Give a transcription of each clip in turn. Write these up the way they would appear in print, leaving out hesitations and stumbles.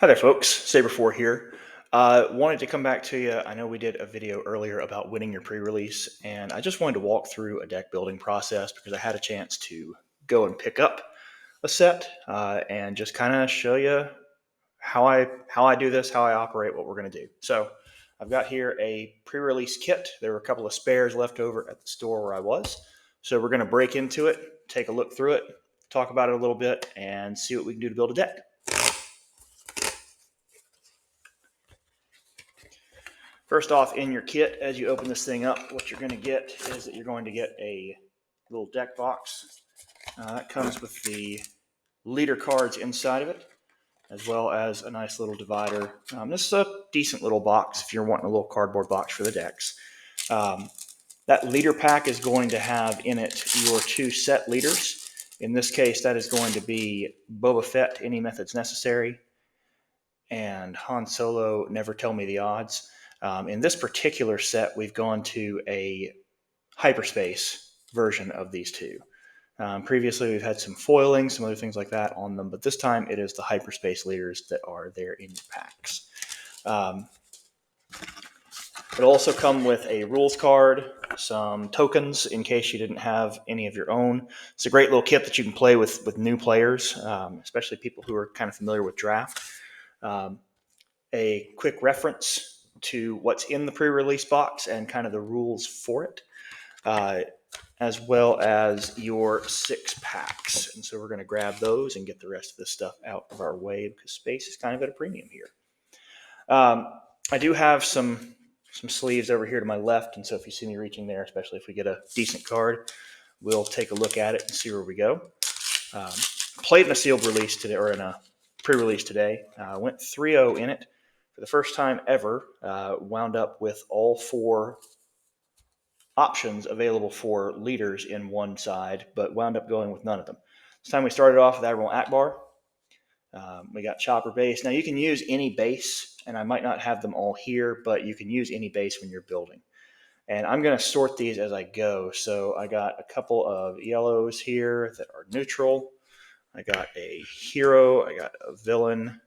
Hi there, folks. Saber4 here. Wanted to come back to you. I know we did a video earlier about winning your pre-release, and I just wanted to walk through a deck building process because I had a chance to go and pick up a set and just kind of show you how I do this, how I operate, what we're going to do. So I've got here a pre-release kit. There were a couple of spares left over at the store where I was. So we're going to break into it, take a look through it, talk about it a little bit, and see what we can do to build a deck. First off, in your kit, as you open this thing up, what you're going to get is that you're going to get a little deck box. That comes with the leader cards inside of it, as well as a nice little divider. This is a decent little box if you're wanting a little cardboard box for the decks. That leader pack is going to have in it your two set leaders. In this case, that is going to be Boba Fett, Any Methods Necessary, and Han Solo, Never Tell Me the Odds. In this particular set, we've gone to a hyperspace version of these two. Previously, we've had some foiling, some other things like that on them, but this time it is the hyperspace leaders that are there in your packs. It'll also come with a rules card, some tokens in case you didn't have any of your own. It's a great little kit that you can play with new players, especially people who are kind of familiar with draft. A quick reference to what's in the pre-release box and kind of the rules for it, as well as your 6 packs. And so we're going to grab those and get the rest of this stuff out of our way because space is kind of at a premium here. I do have some sleeves over here to my left, and so if you see me reaching there, especially if we get a decent card, we'll take a look at it and see where we go. Played in a sealed release today, or in a pre-release today. Went 3-0 in it. For the first time ever, wound up with all 4 options available for leaders in one side, but wound up going with none of them. This time we started off with Admiral Akbar. We got Chopper base. Now you can use any base, and I might not have them all here, but you can use any base when you're building. And I'm going to sort these as I go. So I got a couple of yellows here that are neutral. I got a hero. I got a villain.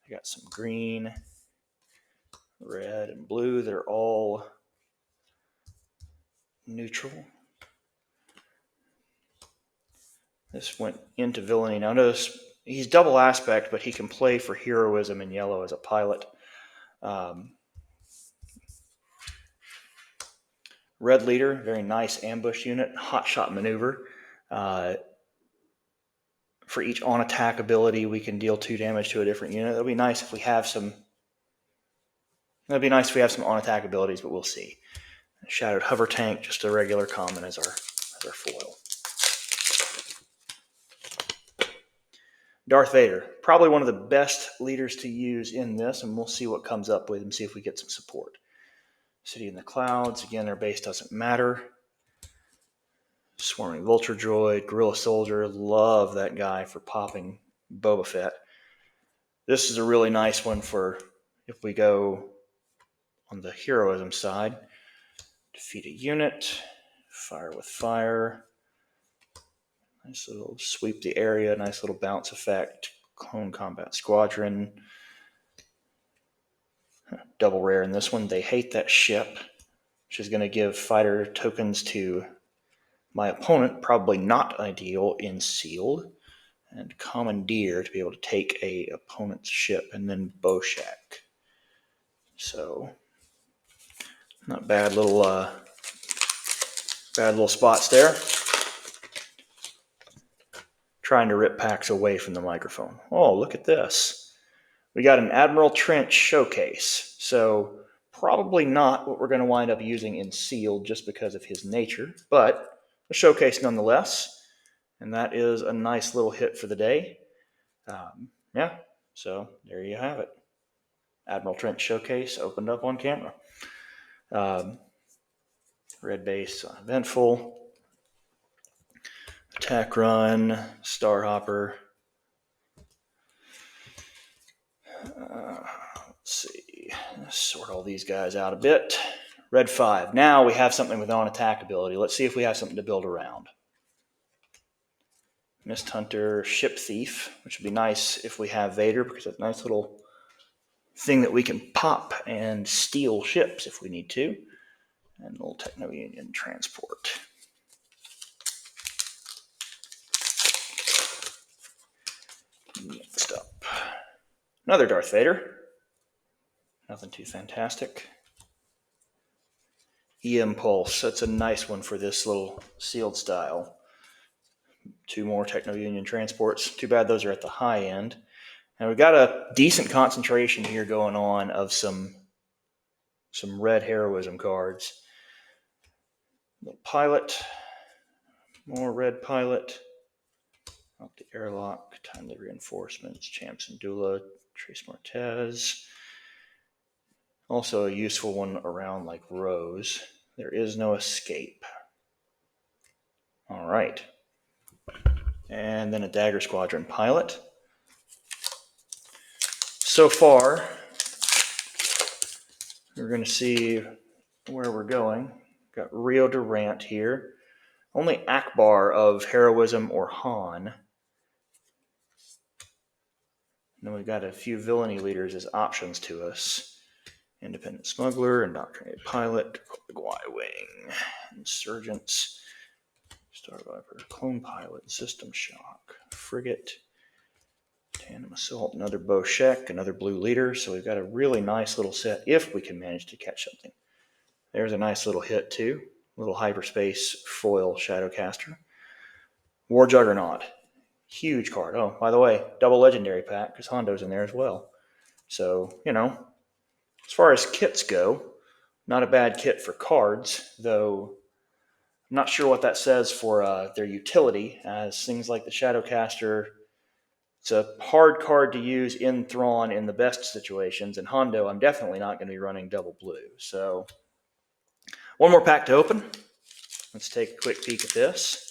I got some green, red, and blue that are all neutral. This went into villainy. Now notice he's double aspect, but he can play for heroism in yellow as a pilot. Red leader, very nice ambush unit, hot shot maneuver. For each on attack ability, we can deal 2 damage to a different unit. That'll be nice if we have some. That'd be nice if we have some on attack abilities, but we'll see. Shadowed hover tank, just a regular common as our foil. Darth Vader, probably one of the best leaders to use in this, and we'll see what comes up with and see if we get some support. City in the Clouds, again, their base doesn't matter. Swarming Vulture Droid, Guerrilla Soldier, love that guy for popping Boba Fett. This is a really nice one for if we go on the heroism side. Defeat a unit, fire with fire. Nice little sweep the area, nice little bounce effect. Clone Combat Squadron. Double rare in this one. They hate that ship, which is going to give fighter tokens to my opponent. Probably not ideal in sealed. And Commandeer to be able to take a opponent's ship, and then Boshak. So not bad little spots there. Trying to rip packs away from the microphone. Oh, look at this. We got an Admiral Trench showcase. So probably not what we're going to wind up using in sealed just because of his nature, but a showcase nonetheless. And that is a nice little hit for the day. Yeah, so there you have it. Admiral Trench showcase opened up on camera. Red base on Eventful. Attack Run, Starhopper. Let's see. Sort all these guys out a bit. Red 5. Now we have something with on attack ability. Let's see if we have something to build around. Mist Hunter, Ship Thief, which would be nice if we have Vader, because it's a nice little thing that we can pop and steal ships if we need to. And a little Techno-Union Transport. Next up, another Darth Vader. Nothing too fantastic. E-Impulse, that's a nice one for this little sealed style. 2 more Techno-Union Transports. Too bad those are at the high end. And we've got a decent concentration here going on of some red heroism cards. Little Pilot, more red Pilot. Up the Airlock, Timely Reinforcements, Champs and Dula, Trace Martez. Also a useful one around like Rose. There is no escape. All right. And then a Dagger Squadron Pilot. So far, we're going to see where we're going. Got Rio Durant here. Only Akbar of Heroism or Han. And then we've got a few villainy leaders as options to us. Independent Smuggler, Indoctrinated Pilot, Y-Wing, Insurgents, Star Viper, Clone Pilot, System Shock, Frigate, Tandem Assault, another Boshek, another blue leader. So we've got a really nice little set if we can manage to catch something. There's a nice little hit too. Little hyperspace foil Shadowcaster. War Juggernaut. Huge card. Oh, by the way, double legendary pack because Hondo's in there as well. So, as far as kits go, not a bad kit for cards, though I'm not sure what that says for their utility, as things like the Shadowcaster, it's a hard card to use in Thrawn in the best situations, and Hondo I'm definitely not going to be running double blue. So, one more pack to open. Let's take a quick peek at this.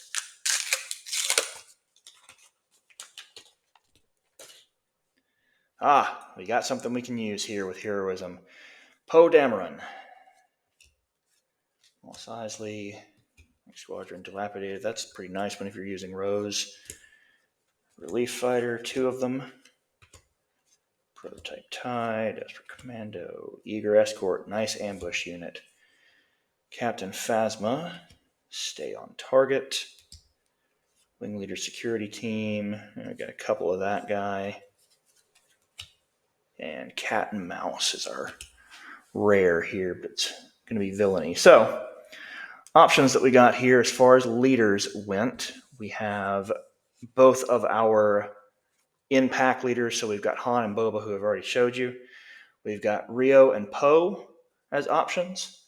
We got something we can use here with Heroism. Poe Dameron. Moss Isley. Squadron Dilapidated. That's a pretty nice one if you're using Rose. Relief Fighter, 2 of them. Prototype TIE. Desperate Commando. Eager Escort. Nice ambush unit. Captain Phasma. Stay on target. Wing Leader Security Team. I got a couple of that guy. And Cat and Mouse is our rare here, but it's going to be villainy. So, options that we got here as far as leaders went, we have both of our in-pack leaders. So we've got Han and Boba, who I've already showed you. We've got Rio and Poe as options.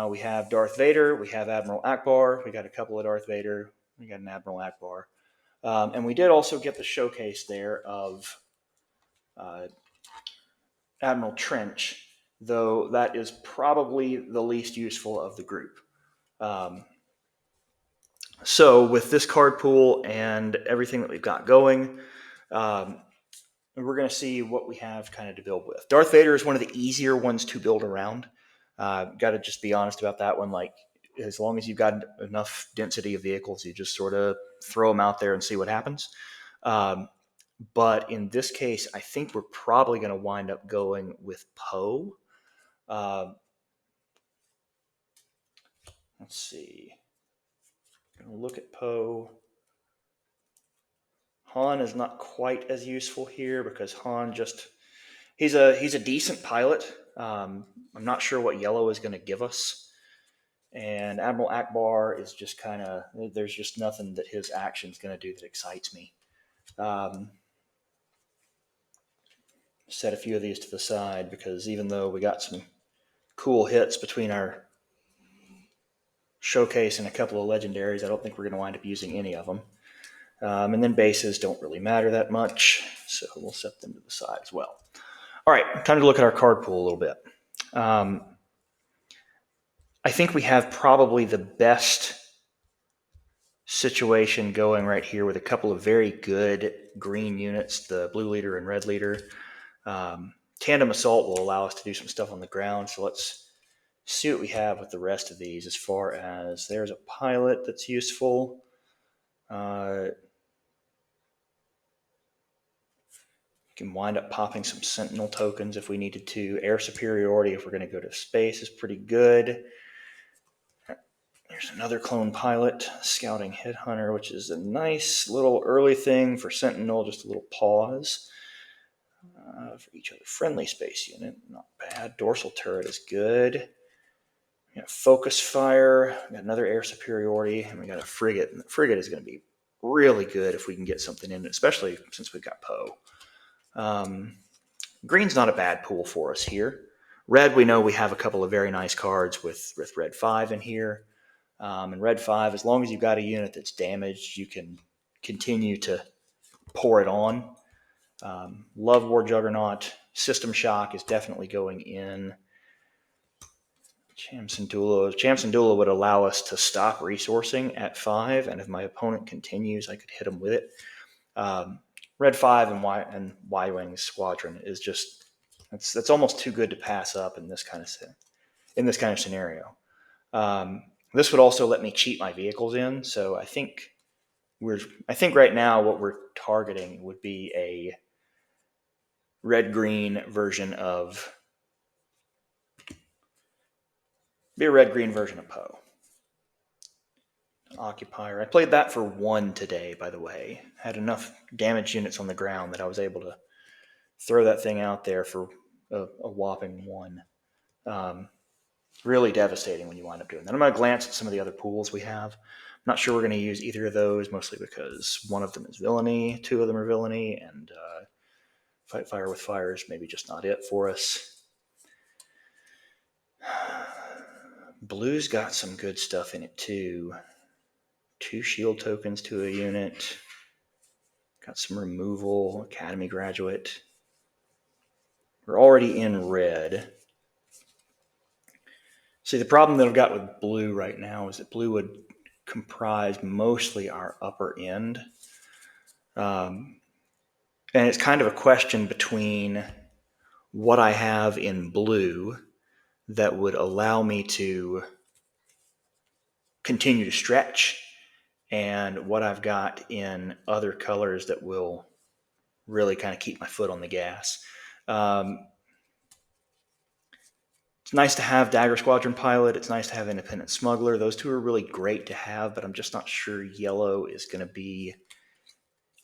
We have Darth Vader. We have Admiral Akbar. We got a couple of Darth Vader. We got an Admiral Akbar. And we did also get the showcase there of Admiral Trench, though that is probably the least useful of the group. So with this card pool and everything that we've got going, we're going to see what we have kind of to build with. Darth Vader is one of the easier ones to build around. Got to just be honest about that one. Like, as long as you've got enough density of vehicles, you just sort of throw them out there and see what happens. But in this case, I think we're probably going to wind up going with Poe. Let's see. Going to look at Poe. Han is not quite as useful here because Han he's a decent pilot. I'm not sure what yellow is going to give us. And Admiral Akbar is just kind of, there's just nothing that his action's going to do that excites me. Set a few of these to the side because even though we got some cool hits between our showcase and a couple of legendaries, I don't think we're going to wind up using any of them. And then bases don't really matter that much, so we'll set them to the side as well. All right, time to look at our card pool a little bit. I think we have probably the best situation going right here with a couple of very good green units, the blue leader and red leader. Tandem Assault will allow us to do some stuff on the ground, so let's see what we have with the rest of these as far as there's a pilot that's useful. Can wind up popping some Sentinel tokens if we needed to. Air superiority if we're going to go to space is pretty good. There's another clone pilot, scouting headhunter, which is a nice little early thing for Sentinel, just a little pause. For each other friendly space unit, not bad. Dorsal turret is good. We got focus fire, we got another air superiority, and we got a frigate. And the frigate is going to be really good if we can get something in it, especially since we've got Poe. Green's not a bad pool for us here. Red, we know we have a couple of very nice cards with Red 5 in here. And Red 5, as long as you've got a unit that's damaged, you can continue to pour it on. Love War Juggernaut. System Shock is definitely going in. Chamsandula would allow us to stop resourcing at 5, and if my opponent continues, I could hit him with it. Red 5 and Y-Wing Squadron is just that's almost too good to pass up in this kind of scenario. This would also let me cheat my vehicles in, so I think right now what we're targeting would be a red-green version of Poe. Occupier. I played that for 1 today, by the way. Had enough damage units on the ground that I was able to throw that thing out there for a whopping 1. Really devastating when you wind up doing that. I'm going to glance at some of the other pools we have. I'm not sure we're going to use either of those, mostly because one of them is villainy, 2 of them are villainy, and fight fire with fire is maybe just not it for us. Blue's got some good stuff in it too. 2 shield tokens to a unit. Got some removal, Academy graduate. We're already in red. See, the problem that I've got with blue right now is that blue would comprise mostly our upper end. And it's kind of a question between what I have in blue that would allow me to continue to stretch and what I've got in other colors that will really kind of keep my foot on the gas. It's nice to have Dagger Squadron Pilot. It's nice to have Independent Smuggler. Those 2 are really great to have, but I'm just not sure yellow is going to be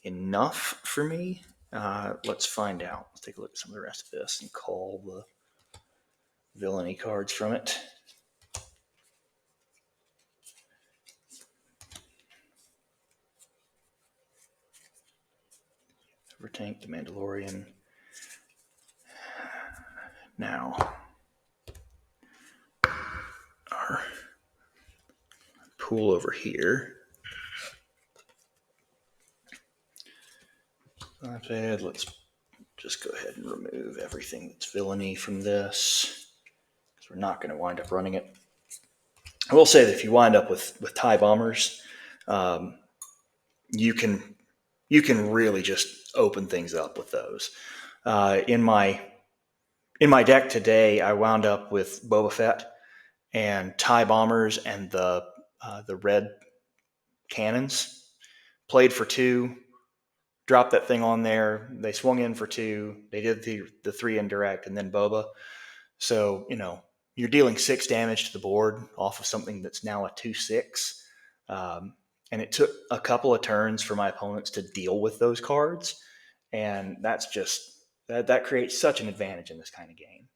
enough for me. Let's find out. Let's take a look at some of the rest of this and call the villainy cards from it. Overtank, the Mandalorian. Now, our pool over here. Let's just go ahead and remove everything that's villainy from this, because we're not going to wind up running it. I will say that if you wind up with TIE bombers, you can really just open things up with those. In my deck today, I wound up with Boba Fett and TIE bombers and the red cannons. Played for 2, dropped that thing on there. They swung in for 2. They did the 3 indirect and then Boba. So, you're dealing 6 damage to the board off of something that's now a 2/6. And it took a couple of turns for my opponents to deal with those cards. And that's just, that creates such an advantage in this kind of game.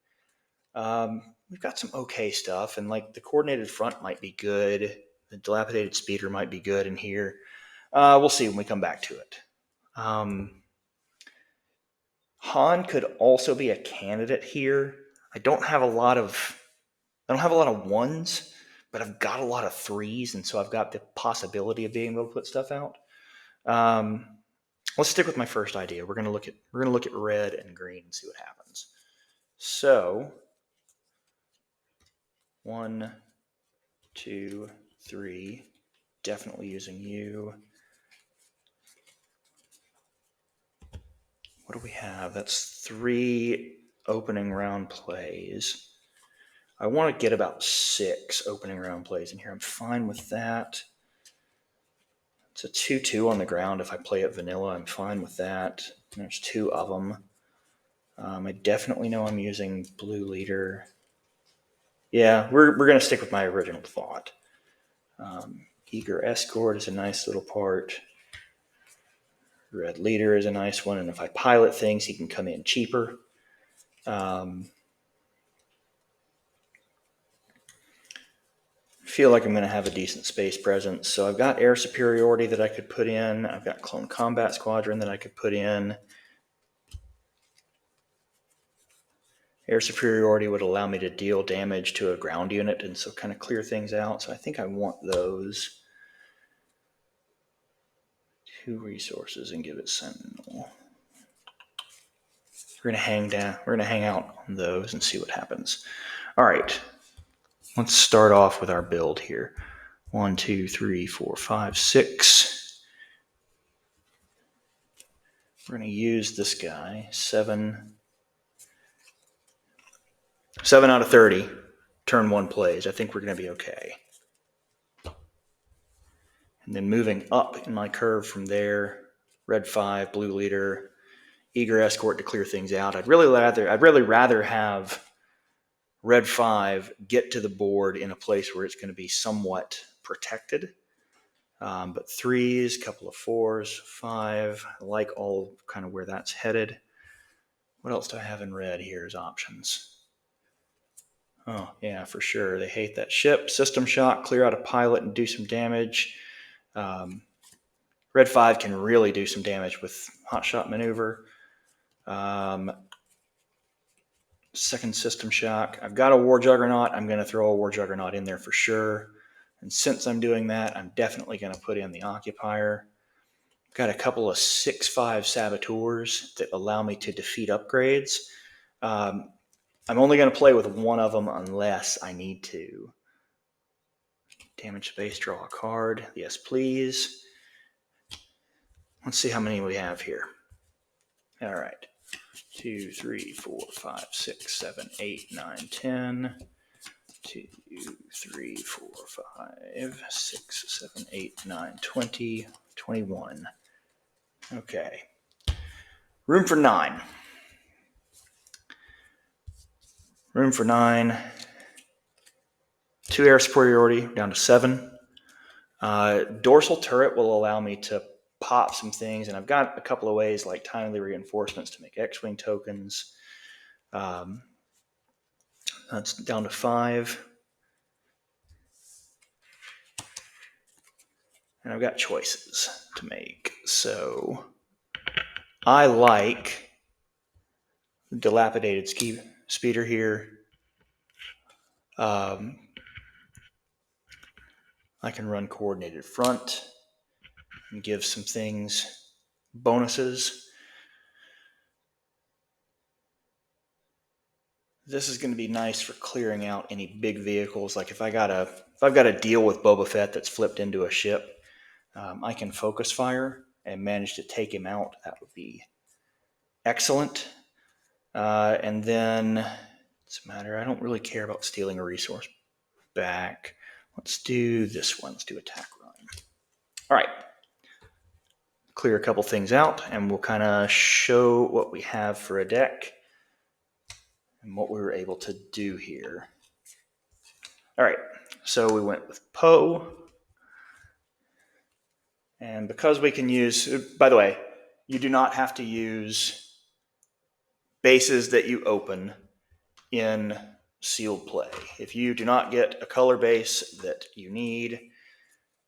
We've got some okay stuff, and like the coordinated front might be good. The dilapidated speeder might be good in here. We'll see when we come back to it. Han could also be a candidate here. I don't have a lot of 1s, but I've got a lot of 3s, and so I've got the possibility of being able to put stuff out. Let's stick with my first idea. We're gonna look at red and green and see what happens. So 1, 2, 3. Definitely using you. What do we have? That's 3 opening round plays. I want to get about 6 opening round plays in here. I'm fine with that. It's a 2/2 on the ground. If I play it vanilla, I'm fine with that. There's 2 of them. I definitely know I'm using blue leader. Yeah, we're going to stick with my original thought. Eager escort is a nice little part. Red leader is a nice one, and if I pilot things, he can come in cheaper. Feel like I'm going to have a decent space presence. So I've got air superiority that I could put in. I've got clone combat squadron that I could put in. Air superiority would allow me to deal damage to a ground unit and so kind of clear things out. So I think I want those. 2 resources and give it sentinel. We're gonna hang out on those and see what happens. All right, let's start off with our build here. 1, 2, 3, 4, 5, 6. We're gonna use this guy. 7 out of 30. Turn 1 plays. I think we're gonna be okay. And then moving up in my curve from there, red 5, blue leader, eager escort to clear things out. I'd really rather have red 5 get to the board in a place where it's going to be somewhat protected. But 3s, couple of 4s, 5. I like all kind of where that's headed. What else do I have in red here as options? Oh, yeah, for sure. They hate that ship. System shock, clear out a pilot and do some damage. Red 5 can really do some damage with hotshot maneuver. Second system shock. I've got a war juggernaut. I'm going to throw a war juggernaut in there for sure. And since I'm doing that, I'm definitely going to put in the occupier. I've got a couple of 6/5 saboteurs that allow me to defeat upgrades. I'm only going to play with 1 of them unless I need to. Damage space, draw a card. Yes, please. Let's see how many we have here. All right. 2, 3, 4, 5, 6, 7, 8, 9, 10. 2, 3, 4, 5, 6, 7, 8, 9, 20, 21. Okay. Room for 9. Room for 9. 2 air superiority, down to 7. Dorsal turret will allow me to pop some things, and I've got a couple of ways like timely reinforcements to make X-Wing tokens. That's down to 5. And I've got choices to make. So I like dilapidated speeder here. I can run coordinated front and give some things bonuses. This is going to be nice for clearing out any big vehicles. Like if I've got to deal with Boba Fett that's flipped into a ship, I can focus fire and manage to take him out. That would be excellent. And then it's a matter. I don't really care about stealing a resource back. Let's do this one. Let's do attack run. All right. Clear a couple things out, and we'll kind of show what we have for a deck and what we were able to do here. All right, so we went with Poe. And because we can use, by the way, you do not have to use bases that you open in sealed play. If you do not get a color base that you need,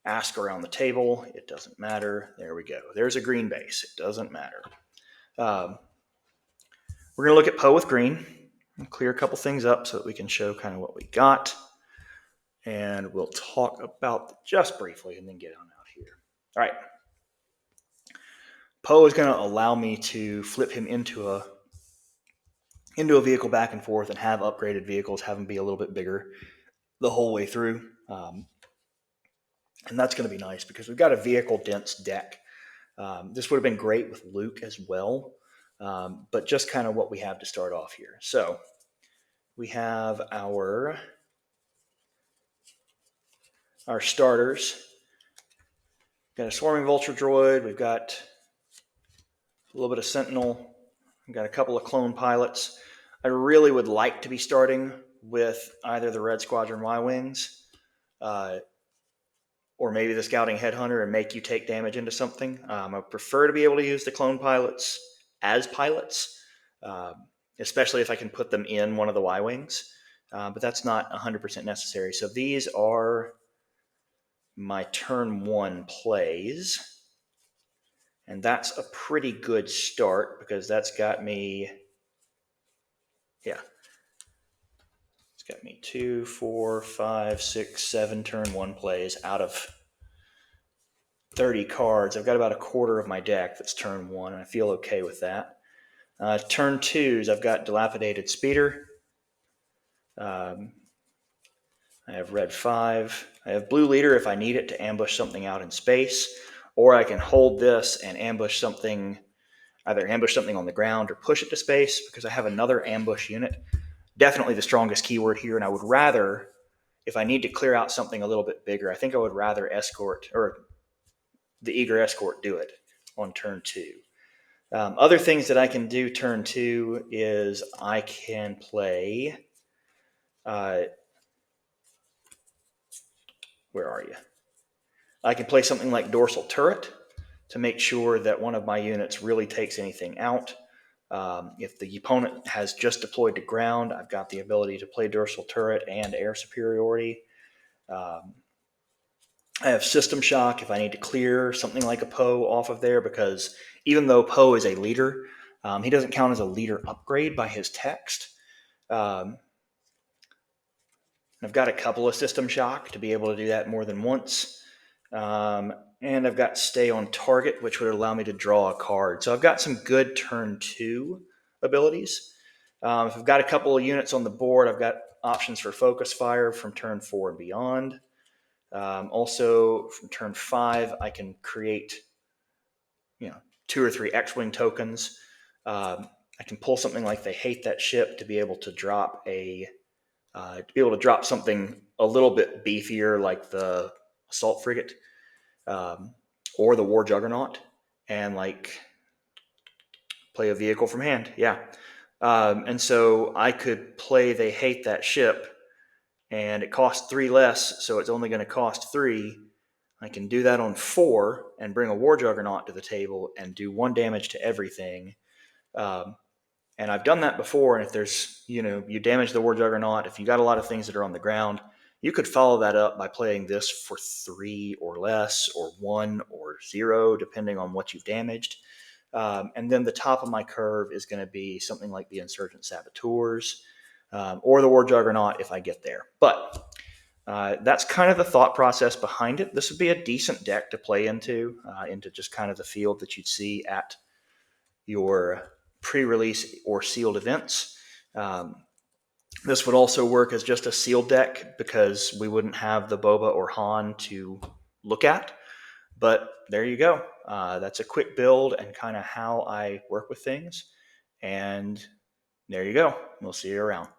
ask around the table. It doesn't matter. There we go. There's a green base. It doesn't matter. We're going to look at Poe with green and clear a couple things up so that we can show kind of what we got. And we'll talk about just briefly and then get on out here. All right. Poe is going to allow me to flip him into a vehicle back and forth and have upgraded vehicles, have them be a little bit bigger the whole way through. And that's going to be nice because we've got a vehicle dense deck. This would have been great with Luke as well, but just kind of what we have to start off here. So we have our starters. Got a swarming vulture droid. We've got a little bit of Sentinel. I've got a couple of clone pilots. I really would like to be starting with either the Red Squadron Y-Wings or maybe the Scouting Headhunter and make you take damage into something. I prefer to be able to use the clone pilots as pilots, especially if I can put them in one of the Y-Wings. But that's not 100% necessary. So these are my turn 1 plays. And that's a pretty good start because that's got me, yeah. It's got me 2, 4, 5, 6, 7 turn 1 plays out of 30 cards. I've got about a quarter of my deck that's turn 1, and I feel okay with that. Turn 2s, I've got Dilapidated Speeder. I have Red 5. I have Blue Leader if I need it to ambush something out in space, or I can hold this and ambush something, either ambush something on the ground or push it to space because I have another ambush unit. Definitely the strongest keyword here, and I would rather, if I need to clear out something a little bit bigger, I think I would rather Escort or the Eager Escort do it on turn 2. Other things that I can do turn 2 is I can play, where are you? I can play something like Dorsal Turret to make sure that one of my units really takes anything out. If the opponent has just deployed to ground, I've got the ability to play Dorsal Turret and Air Superiority. I have System Shock if I need to clear something like a Poe off of there, because even though Poe is a leader, he doesn't count as a leader upgrade by his text. I've got a couple of System Shock to be able to do that more than once. And I've got Stay on Target, which would allow me to draw a card. So I've got some good turn 2 abilities. If I've got a couple of units on the board, I've got options for Focus Fire from turn 4 and beyond. Also, from turn 5, I can create 2 or 3 X-Wing tokens. I can pull something like They Hate That Ship to be able to drop something a little bit beefier like the Assault Frigate or the War Juggernaut, and play a vehicle from hand. Yeah. And so I could play They Hate That Ship, and it costs 3 less, so it's only going to cost 3. I can do that on 4 and bring a War Juggernaut to the table and do 1 damage to everything. And I've done that before, and if there's, you damage the War Juggernaut, if you got a lot of things that are on the ground, you could follow that up by playing this for 3 or less, or 1 or 0, depending on what you've damaged. And then the top of my curve is going to be something like the Insurgent Saboteurs, or the War Juggernaut if I get there. But that's kind of the thought process behind it. This would be a decent deck to play into just kind of the field that you'd see at your pre-release or sealed events. This would also work as just a sealed deck because we wouldn't have the Boba or Han to look at. But there you go. That's a quick build and kind of how I work with things. And there you go. We'll see you around.